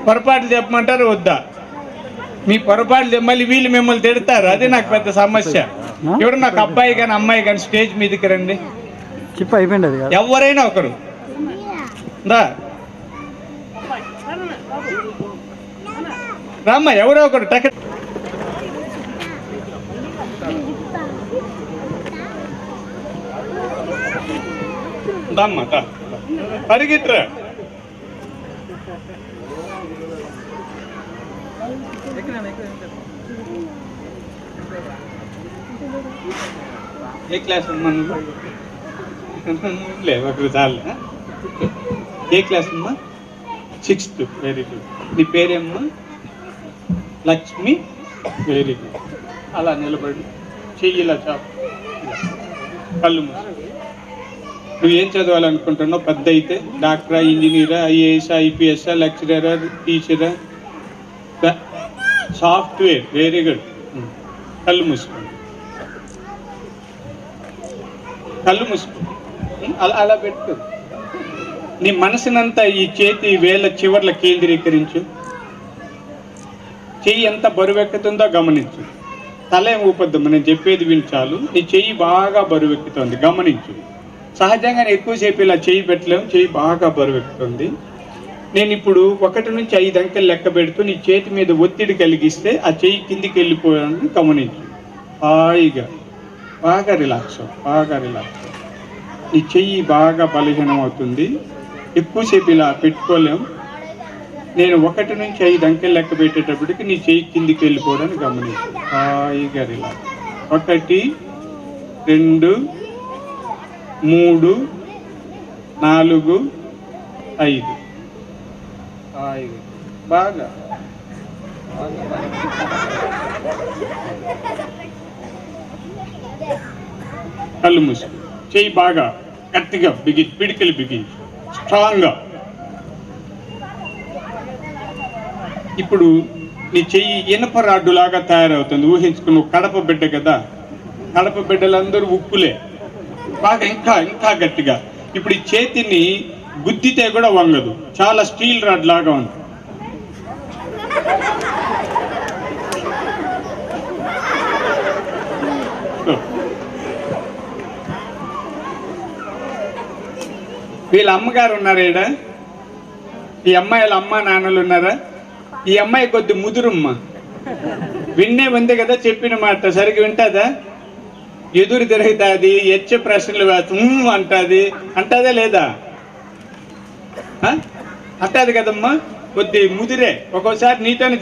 పొరపాట్లు చెప్పమంటారు వద్దా? మీ పొరపాట్లు మళ్ళీ వీళ్ళు మిమ్మల్ని తిడతారు, అదే నాకు పెద్ద సమస్య. ఎవరు నాకు అబ్బాయి కానీ అమ్మాయి కానీ స్టేజ్ మీదకి రండి, చిప్ అయిపోయింది అది. ఎవరైనా ఒకరు రామ్మ, ఎవరో ఒకరు టక్ దమ్మ పరిగెట్రా. ఏ క్లాస్ అమ్మా నువ్వు? ఒకరు చాలు. ఏ క్లాస్ అమ్మా? 6th. Very good. నీ పేరేమ్మా? లక్ష్మి. Very good. అలా నిలబడి చెయ్యిలా చాపు, కళ్ళు మూసు. నువ్వు ఏం చదవాలనుకుంటున్నావు? పెద్ద అయితే డాక్టరా, ఇంజనీరా, ఐఏఎస్, ఐపీఎస్, లెక్చరరా, టీచరా, సాఫ్ట్వేర్? Very good. కళ్ళు మూసుకోండి, కళ్ళు మూసుకో. అలా అలా పెట్టు. నీ మనసునంతా ఈ చేతి వేళ్ళ చివర్ల కేంద్రీకరించు. చెయ్యి ఎంత బరువెక్కుతుందో గమనించు. తల ఏం ఊపొద్దమ్మా, నేను చెప్పేది వించాలు. నీ చెయ్యి బాగా బరువెక్కుతుంది, గమనించు. సహజంగానే ఎక్కువసేపు ఇలా చెయ్యి పెట్టలేము, చెయ్యి బాగా బరువెక్కుతుంది. నేను ఇప్పుడు 1 నుంచి 5 అంకెలు లెక్క పెడుతూ నీ చేతి మీద ఒత్తిడి కలిగిస్తే ఆ చెయ్యి కిందికి వెళ్ళిపోయాలని గమనించు. హాయిగా బాగా రిలాక్స్, బాగా రిలాక్స్. నీ చెయ్యి బాగా బలహీనం అవుతుంది, ఎక్కువసేపు ఇలా పెట్టుకోలేం. నేను 1 నుంచి 5 అంకెలు లెక్క పెట్టేటప్పటికి నీ చెయ్యి కిందికి వెళ్ళిపోవడానికి గమనించు. హాయిగా రిలాక్స్. 1, 2, 3, 4, 5. హాయిగా బాగా కళ్ళు మూసి చెయ్యి బాగా గట్టిగా పిడికిలు బిగించు, స్ట్రాంగ్గా. ఇప్పుడు నీ చెయ్యి ఇనప రాడ్డులాగా తయారవుతుంది. ఊహించుకుని కడప బిడ్డ కదా, కడప బిడ్డలందరూ ఉప్పులే. బాగా ఇంకా ఇంకా గట్టిగా. ఇప్పుడు ఈ చేతిని గుద్దితే కూడా వంగదు, చాలా స్టీల్ రాడ్ లాగా ఉంది. వీళ్ళ అమ్మగారు ఉన్నారా ఈడ? ఈ అమ్మాయిల అమ్మ నాన్నలు ఉన్నారా? ఈ అమ్మాయి కొద్ది ముదురుమ్మ, విన్నే ఉంది కదా, చెప్పిన మాట సరిగ్గా వింటుందా? ఎదురు తిరుగుతుంది, ప్రశ్నలు అంటుంది, అంటుందా లేదా? అంటుంది కదమ్మా, కొద్ది ముదిరే. ఒక్కోసారి నీతోనే